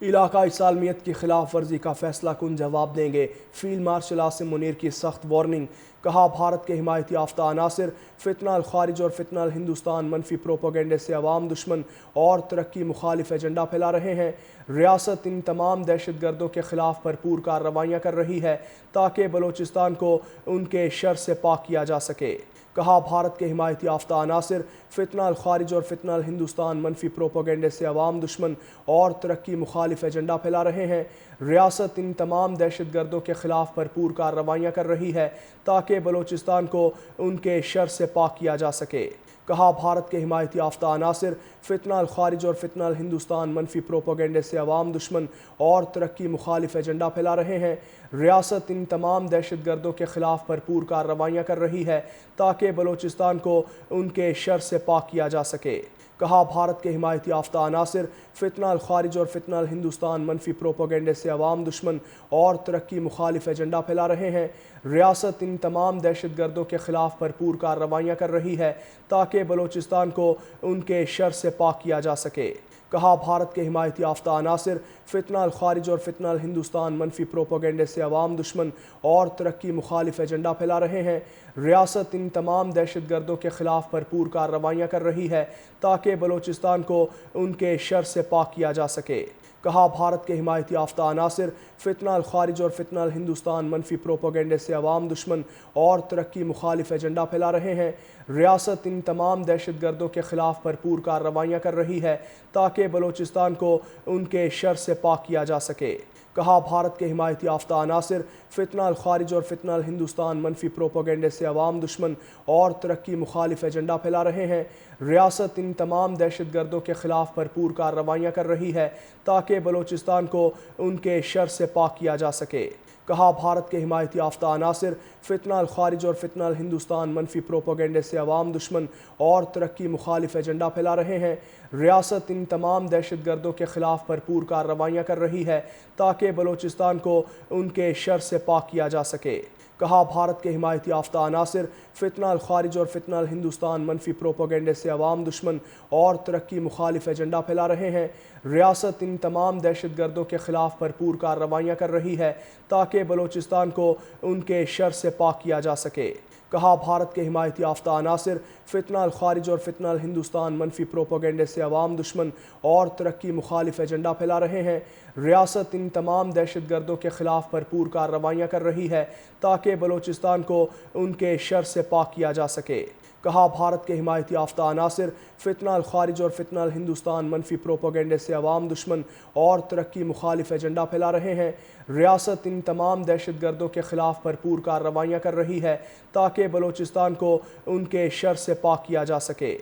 علاقائی سالمیت کی خلاف ورزی کا فیصلہ کن جواب دیں گے، فیلڈ مارشل عاصم منیر کی سخت وارننگ۔ کہا بھارت کے حمایت یافتہ عناصر فتنہ الخارج اور فتنہ الہندوستان منفی پروپیگنڈے سے عوام دشمن اور ترقی مخالف ایجنڈا پھیلا رہے ہیں۔ ریاست ان تمام دہشت گردوں کے خلاف بھرپور کارروائیاں کر رہی ہے تاکہ بلوچستان کو ان کے شر سے پاک کیا جا سکے۔ کہا بھارت کے حمایت یافتہ عناصر فتنہ الخارج اور فتنہ الہندوستان منفی پروپیگنڈے سے عوام دشمن اور ترقی مخالف ایجنڈا پھیلا رہے ہیں۔ ریاست ان تمام دہشت گردوں کے خلاف بھرپور کارروائیاں کر رہی ہے تاکہ بلوچستان کو ان کے شر سے پاک کیا جا سکے۔ کہا بھارت کے حمایت یافتہ عناصر فتنہ الخارج اور فتنہ الہندوستان منفی پروپیگنڈے سے عوام دشمن اور ترقی مخالف ایجنڈا پھیلا رہے ہیں۔ ریاست ان تمام دہشت گردوں کے خلاف بھرپور کارروائیاں کر رہی ہے تاکہ بلوچستان کو ان کے شر سے پاک کیا جا سکے۔ کہا بھارت کے حمایت یافتہ عناصر فتنہ الخارج اور فتنہ الہندوستان منفی پروپیگنڈے سے عوام دشمن اور ترقی مخالف ایجنڈا پھیلا رہے ہیں۔ ریاست ان تمام دہشت گردوں کے خلاف بھرپور کارروائیاں کر رہی ہے تاکہ بلوچستان کو ان کے شر سے پاک کیا جا سکے۔ کہا بھارت کے حمایت یافتہ عناصر فتنہ الخارج اور فتنہ الہندوستان منفی پروپیگنڈے سے عوام دشمن اور ترقی مخالف ایجنڈا پھیلا رہے ہیں۔ ریاست ان تمام دہشت گردوں کے خلاف بھرپور کارروائیاں کر رہی ہے تاکہ بلوچستان کو ان کے شر سے پاک کیا جا سکے۔ کہا بھارت کے حمایت یافتہ عناصر فتنہ الخارج اور فتنہ الہندوستان منفی پروپیگنڈے سے عوام دشمن اور ترقی مخالف ایجنڈا پھیلا رہے ہیں۔ ریاست ان تمام دہشت گردوں کے خلاف بھرپور کارروائیاں کر رہی ہے تاکہ بلوچستان کو ان کے شر سے پاک کیا جا سکے۔ کہا بھارت کے حمایت یافتہ عناصر فتنہ الخارج اور فتنہ الہندوستان منفی پروپیگنڈے سے عوام دشمن اور ترقی مخالف ایجنڈا پھیلا رہے ہیں۔ ریاست ان تمام دہشت گردوں کے خلاف بھرپور کارروائیاں کر رہی ہے تاکہ بلوچستان کو ان کے شر سے پاک کیا جا سکے۔ کہا بھارت کے حمایت یافتہ عناصر فتنہ الخارج اور فتنہ الہندوستان منفی پروپیگنڈے سے عوام دشمن اور ترقی مخالف ایجنڈا پھیلا رہے ہیں۔ ریاست ان تمام دہشت گردوں کے خلاف بھرپور کارروائیاں کر رہی ہے تاکہ بلوچستان کو ان کے شر سے پاک کیا جا سکے۔ کہا بھارت کے حمایت یافتہ عناصر فتنہ الخارج اور فتنہ الہندوستان منفی پروپیگنڈے سے عوام دشمن اور ترقی مخالف ایجنڈا پھیلا رہے ہیں۔ ریاست ان تمام دہشت گردوں کے خلاف بھرپور کارروائیاں کر رہی ہے تاکہ بلوچستان کو ان کے شر سے پاک کیا جا سکے۔ کہا بھارت کے حمایت یافتہ عناصر فتنہ الخارج اور فتنہ الہندوستان منفی پروپیگنڈے سے عوام دشمن اور ترقی مخالف ایجنڈا پھیلا رہے ہیں۔ ریاست ان تمام دہشت گردوں کے خلاف بھرپور کارروائیاں کر رہی ہے تاکہ بلوچستان کو ان کے شر سے پاک کیا جا سکے۔ کہا بھارت کے حمایت یافتہ عناصر فتنہ الخارج اور فتنہ الہندوستان منفی پروپیگنڈے سے عوام دشمن اور ترقی مخالف ایجنڈا پھیلا رہے ہیں۔ ریاست ان تمام دہشت گردوں کے خلاف بھرپور کارروائیاں کر رہی ہے تاکہ بلوچستان کو ان کے شر سے پاک کیا جا سکے۔